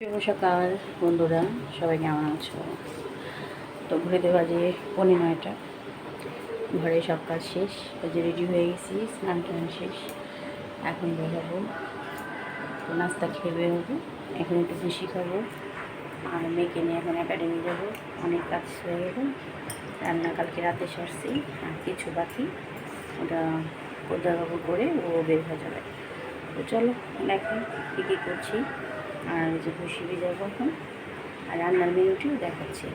শুভ সকাল বন্ধুরা, সবাই কেমন আছো? তো ঘুরে বাজে 9:15। ঘরে সব কাজ শেষ, যে রেডি হয়ে গেছি, স্নান টান শেষ। এখন বেরোবো, তো নাস্তা খেয়ে বেরোবো। এখন একটু বেশি খাবো, আর মেয়েকে নিয়ে এখন একাডেমি যাবো। অনেক কাজ হয়ে গেল, রান্না কালকে রাতে সারছি, আর কিছু বাকি, ওটা কোদা কাপড় করে ও বের হয়ে যাবে। তো চলো দেখো কী কী করছি, আর যে খুশি যাবো এখন, আর রান্নার মেনুটিও দেখাচ্ছি।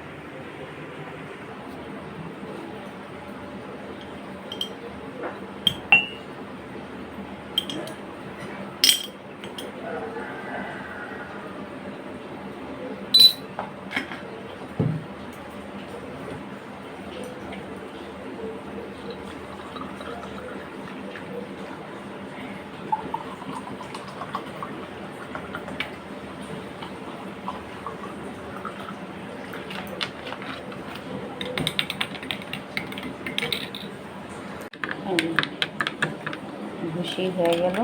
ভুসি হয়ে গেল,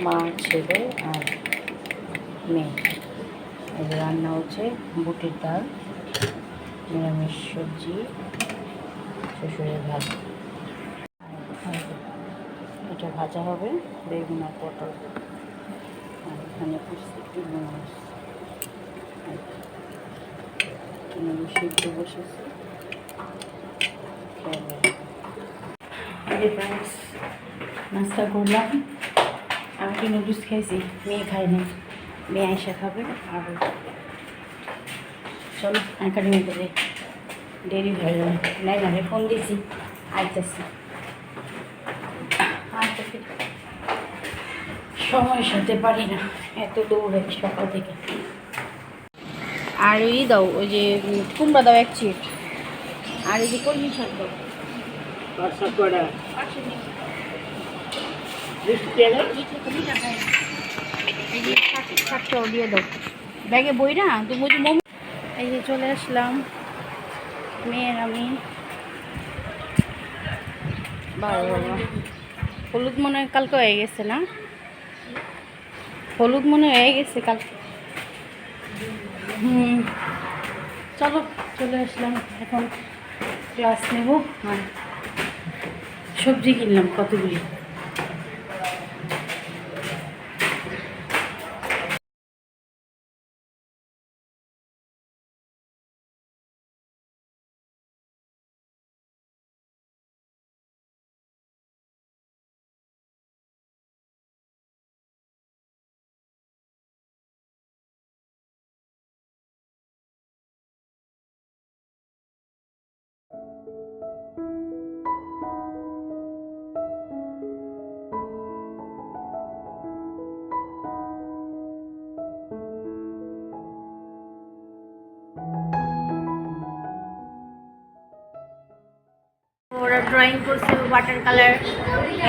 মা ছেলে আর মেয়ে। রান্না হচ্ছে বুটের ডাল, নিরামিষ সবজি, শ্বশুরের ভাত। এটা ভাজা হবে, বেগুন আর পটল। আর এখানে সিদ্ধ বসেছে। নাস্তা করলাম, আমি কি নুডলস খাইছি, মেয়ে খাই না, মেয়ে এসে খাবে। আর চলো একাডেমিতে যাই, দেরি হয়ে যাবে। নাই না রে, ফোন দিয়েছি, আইতেছি। সময় সাথে পারি না, এত দৌড়ে সকাল থেকে। আর ওই দাও, ওই যে কুমড়া দাও 1 চিট, আর এই যে কলমি শাক দাও। এই যে শাকটাও দিয়ে দাও ব্যাগে, বই না তুমি ওই যে মোমো। এই যে চলে আসলাম, মেয়ের আমি। বাবা, হলুদ মনে হয় কালকে হয়ে গেছে না? হলুদ মনে হয়ে গেছে কালকে। চলো চলে আসলাম, এখন ক্লাস নেব। আর সবজি কিনলাম কতগুলি। ওরা ড্রয়িং করছে ওয়াটার কালার,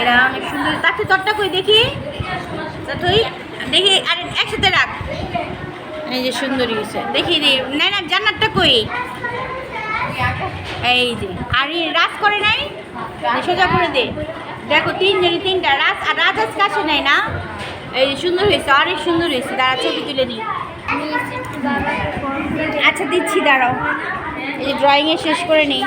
এরা অনেক সুন্দর। তাকে তোরটা কই দেখি, তুই দেখি, আরে একসাথে রাখ। এই যে সুন্দরী হয়েছে, দেখি রে। না না, জান্নাতটা কই? এই যে, আর রাজ করে নাই, সোজা করে দে। দেখো তিনটা রাজ, আর রাজ আজ কাছে নাই না। এই যে সুন্দর হয়েছে, অনেক সুন্দর হয়েছে। দাঁড়া ছবি তুলে দিই। আচ্ছা দিচ্ছি, দাঁড়াও। এই যে ড্রয়িংয়ে শেষ করে নিই।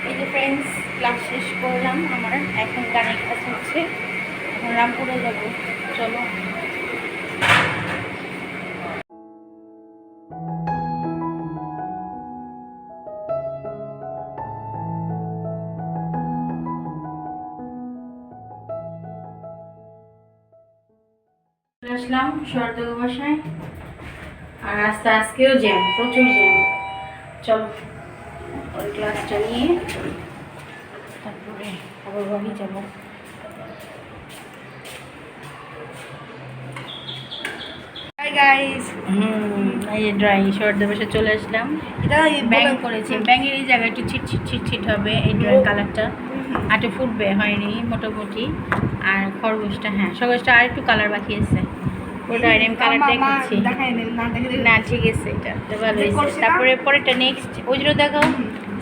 এই যে ফ্রেন্ডস, ক্লাস শেষ করলাম আমার, এখন গানের ক্লাস হচ্ছে, এখন রামপুরে যাবো। চলো। আসলাম শরৎ বাসায়, আর আজকেও জ্যাম, প্রচুর জ্যাম। চলো ওই ক্লাসটা নিয়ে তারপরে আবার বাড়ি যাবো। এই যে ড্রয়িং শরৎ বাসায় চলে আসলাম। ব্যাং করেছে, ব্যাঙের এই জায়গায় একটু ছিট হবে এই ড্রয়িং কালারটা, আর একটু ফুটবে হয়নি মোটামুটি। আর খরগোশটা, হ্যাঁ খরগোশটা আর একটু কালার বাকি আছে। ওটা এরকম কালার দেখাচ্ছি না, ঠিক আছে, এটা ভালো হয়েছে। তারপরে পরেরটা নেক্সট ওই জন্য দেখাও,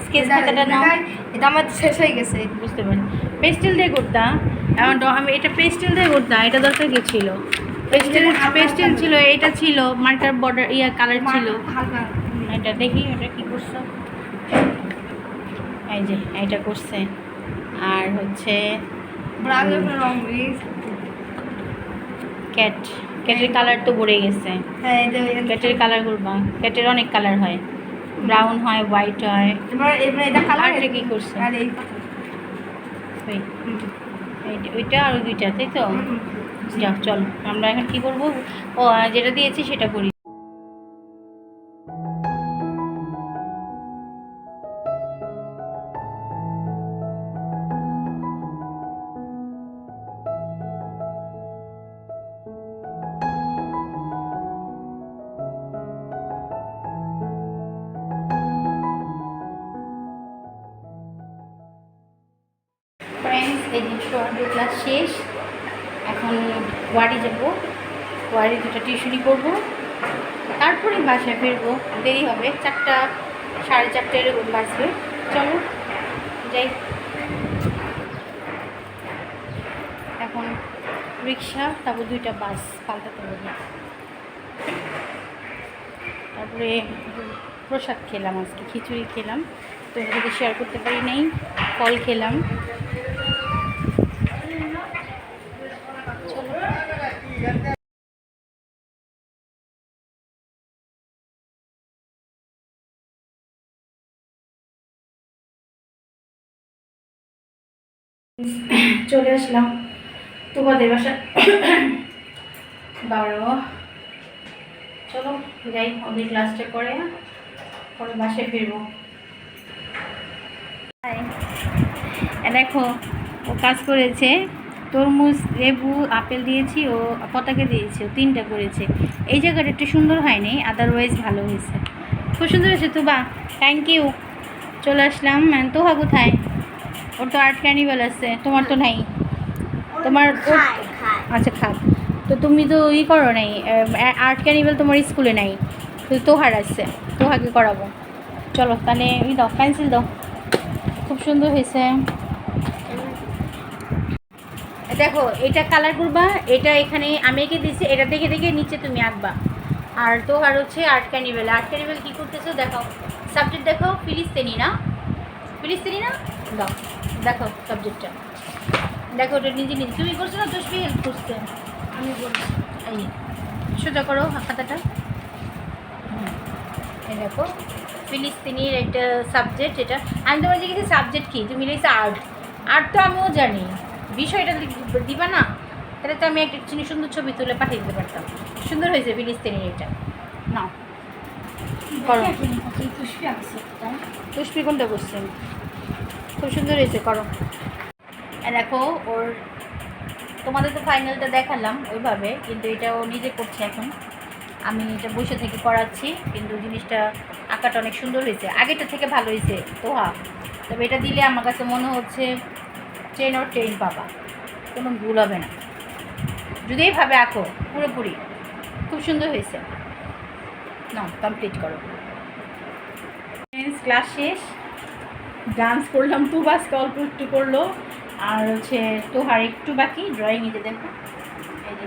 স্কেচ খাতাটা নাও। এটা আমার শেষ হয়ে গেছে, বুঝতে পারি। পেস্টেল দিয়ে করতাম, এখন আমি এটা পেস্টেল দিয়ে করতাম, এটা দরকার কি ছিল? পেস্টেল ছিল, এটা ছিল মার্কার বর্ডার কালার ছিল। এটা দেখি ওটা কি করছো, এই যে এটা করছে। আর হচ্ছে ক্যাটের কালার তো ভরে গেছে। ক্যাটের কালার করবা, ক্যাটের অনেক কালার হয়, ব্রাউন হয়, হোয়াইট হয়। আরটা কি করছে? ওইটা আর ওই দুইটা, তাই তো? যাও চলো আমরা এখন কি করবো, ও যেটা দিয়েছি সেটা করি। ফ্রেন্ডস, এই যে ক্লাস শেষ, এখন ওয়ার্ডে যাবো, ওয়ার্ডে দুটো টিউশনি করবো, তারপরে বাসায় ফিরবো। দেরি হবে, 4টা 4:30 এরকম বাজবে। চলো যাই। এখন রিক্সা, তারপর 2টা বাস পাল্টাতে হবে। তারপরে প্রসাদ খেলাম, আজকে খিচুড়ি খেলাম, তোমাদের সাথে শেয়ার করতে পারি নাই। ফল খেলাম। চলে আসলাম তোমাদের বাসা। বাবা চলো যাই, ওদের ক্লাসটা করে পরে বাসায় ফিরবো। দেখো ও কাজ করেছে, তরমুজ, লেবু, আপেল দিয়েছি, ও পতাকা দিয়েছি, ও 3টা করেছে। এই জায়গাটা একটু সুন্দর হয়নি, আদারওয়াইজ ভালো হয়েছে, খুব সুন্দর হয়েছে। তুবা থ্যাংক ইউ। চলে আসলাম। তোহা কোথায়? ওর তো আর্ট ক্যানিভাল আছে, তোমার তো নাই। তোমার আচ্ছা খাক, তো তুমি তো করো নাই, আর্ট ক্যানিভাল তোমার স্কুলে নাই, তো তোহার আছে, তোহাকে করাবো। চলো তাহলে দাও, পেন্সিল দাও, খুব সুন্দর হয়েছে। দেখো এটা কালার করবা, এটা এখানে আমি এঁকে দিচ্ছি, এটা দেখে দেখে নিচে তুমি আঁকবা। আর তোহার হচ্ছে আর্ট ক্যানিভাল। আর্ট ক্যানিভাল কী করতেছো দেখো, সাবজেক্ট দেখো, ফিলিস্তিনি না, ফিলিস্তিনি না, দাও দেখো সাবজেক্টটা, দেখো ওটা নিজে নিজে তুমি করছো না, তুষ্পি হেল্প করছে, আমি বলছি। এই সোজা করো খাতাটা। এই দেখো ফিলিস্তিনির একটা সাবজেক্ট, এটা আমি তোমার জিজ্ঞেস সাবজেক্ট কী, তুমি লিখেছো আর্ট। আর্ট তো আমিও জানি, বিষয়টা দিবা না, তাহলে তো আমি একটা চিনি সুন্দর ছবি তুলে পাঠিয়ে দিতে পারতাম। সুন্দর হয়েছে ফিলিস্তিনির এটা, নাও করো। তুষ্পি কোনটা করছেন, খুব সুন্দর হয়েছে, করো। দেখো ওর, তোমাদের তো ফাইনালটা দেখালাম ওইভাবে, কিন্তু এটা ও নিজে করছে এখন, আমি এটা বসে থেকে করাচ্ছি। কিন্তু জিনিসটা আঁকাটা অনেক সুন্দর হয়েছে, আগেরটা থেকে ভালো হয়েছে তোহা। তবে এটা দিলে আমার কাছে মনে হচ্ছে 10 or 10 পাবা, কোনো ভুল হবে না যদি এইভাবে আঁকো পুরোপুরি। খুব সুন্দর হয়েছে, না কমপ্লিট করো। ক্লাস শেষ, ডান্স করলাম, বাসকে অল্প একটু করলো, আর হচ্ছে তোহার একটু বাকি ড্রয়িং। নিতে দেখো এই যে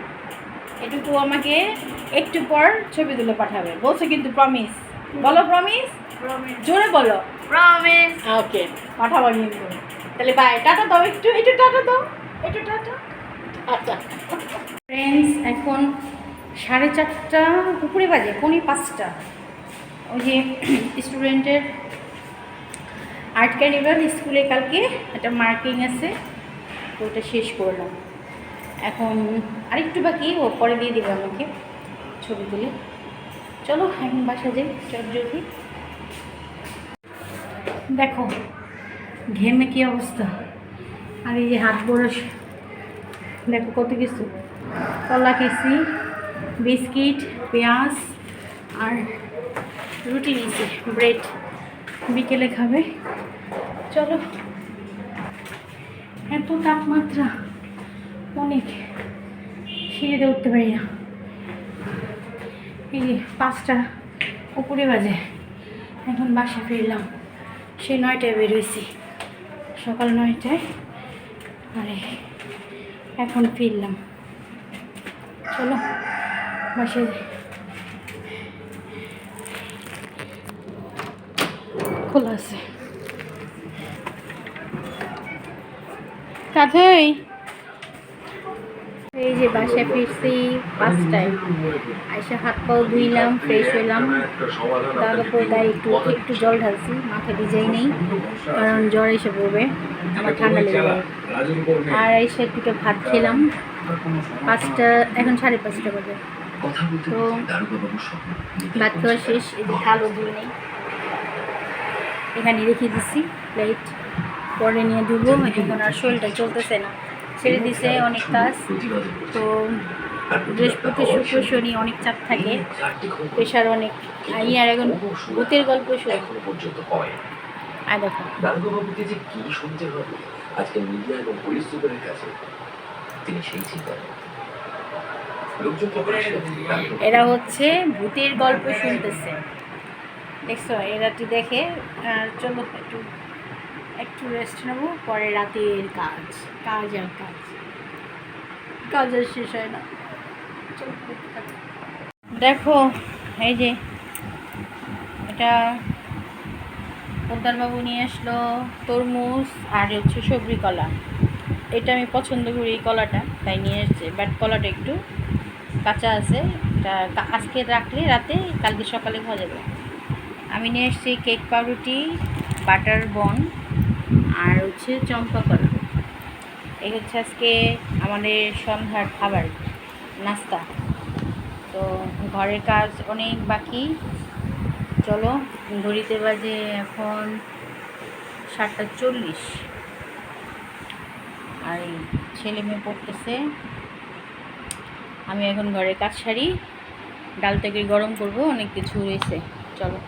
এটুকু আমাকে একটু পর ছবি তুলে পাঠাবে বলছে, কিন্তু প্রমিস, বলো প্রমিস, জোরে বলো প্রমিস। ওকে পাঠাবো কিন্তু, তাহলে বাই, টাটা দাও, একটু টাটা দাও, একটু টাটা। আচ্ছা ফ্রেন্ডস, এখন 4:30 উপরে বাজে, 4:45। ওই যে স্টুডেন্টের আর্ট ক্যানিভাল স্কুলে কালকে একটা মার্কিং আছে, তো ওটা শেষ করলাম। এখন আরেকটু বাকি, ও পরে দিয়ে দেবে আমাকে ছবি তুলে। চলো এখন বাসা যাই চটজলদি। দেখো ঘেমে কি অবস্থা, আর এই যে হাত বরস, দেখো কত কিছু, কলা কেসি, বিস্কিট, পেঁয়াজ আর রুটি নিয়েছি, ব্রেড, বিকেলে খাবে। চলো, এত তাপমাত্রা অনেক, সিঁড়িতে উঠতে পারি না। এই যে 5টা উপরে বাজে, এখন বাসা ফিরলাম, সেই 9টায় বেরোইছি, সকাল 9টায়, আরে এখন ফিরলাম। চলো বাসায় খোলা আছে। কাঁথই এই যে বাসায় ফিরছি 5টায়, এসে হাত পাও ধুইলাম, ফ্রেশ হইলাম, দাদা পরে গায়ে একটু একটু জল ঢালছি, মাথা ভিজাই নেই কারণ জ্বর এসে পড়বে, আমার ঠান্ডা লেগে যাবে। আর এসে দুটো ভাত খেলাম, 5টা, এখন 5:30 বাজে। তো ভাত খাওয়া শেষ, এই যে কালো ধুই নেই, এখানে রেখে দিছি প্লেট, পরে নিয়ে ধুবো। এখন আর শরীরটা চলতেছে না, ছেড়ে দিছে অনেক কাজ। তো বৃহস্পতি শুক্র শনি অনেক চাপ থাকে, প্রেশার অনেক। আর এখন ভূতের গল্প শুরু। আর দেখো দারোগাবাবুকে যে কি শুনতে হবে আজকে মিডিয়া এবং পুলিশ সুপারের কাছে, তিনি সেই চিন্তা এরা হচ্ছে ভূতের গল্প শুনতেছে, দেখছো এরাটি দেখে। আর চলো একটু একটু রেস্ট নেবো, পরে রাতের কাজ, কাজ আর কাজ, কাজ আর শেষ হয় না। চলো দেখতে থাকো। দেখো এই যে এটা পোদ্দারবাবু নিয়ে আসলো তরমুজ আর হচ্ছে সবরি কলা। এটা আমি পছন্দ করি এই কলাটা, তাই নিয়ে এসছে, বাট কলাটা একটু কাঁচা আছে, এটা আজকে রাখলে রাতে কালকে সকালে খাওয়া যাবে। আমি নিয়ে এসেছি কেক পাউরুটি, বাটার বন আর হচ্ছে চম্পা কলা। এই হচ্ছে আজকে আমাদের সন্ধ্যার খাবার, নাস্তা। তো ঘরের কাজ অনেক বাকি। চলো, ঘড়িতে বাজে এখন 7:40, আর এই ছেলে মেয়ে পড়তেছে। আমি এখন ঘরের কাজ সারি, ডাল তরকারি গরম করব, অনেক কিছু রয়েছে। চলো।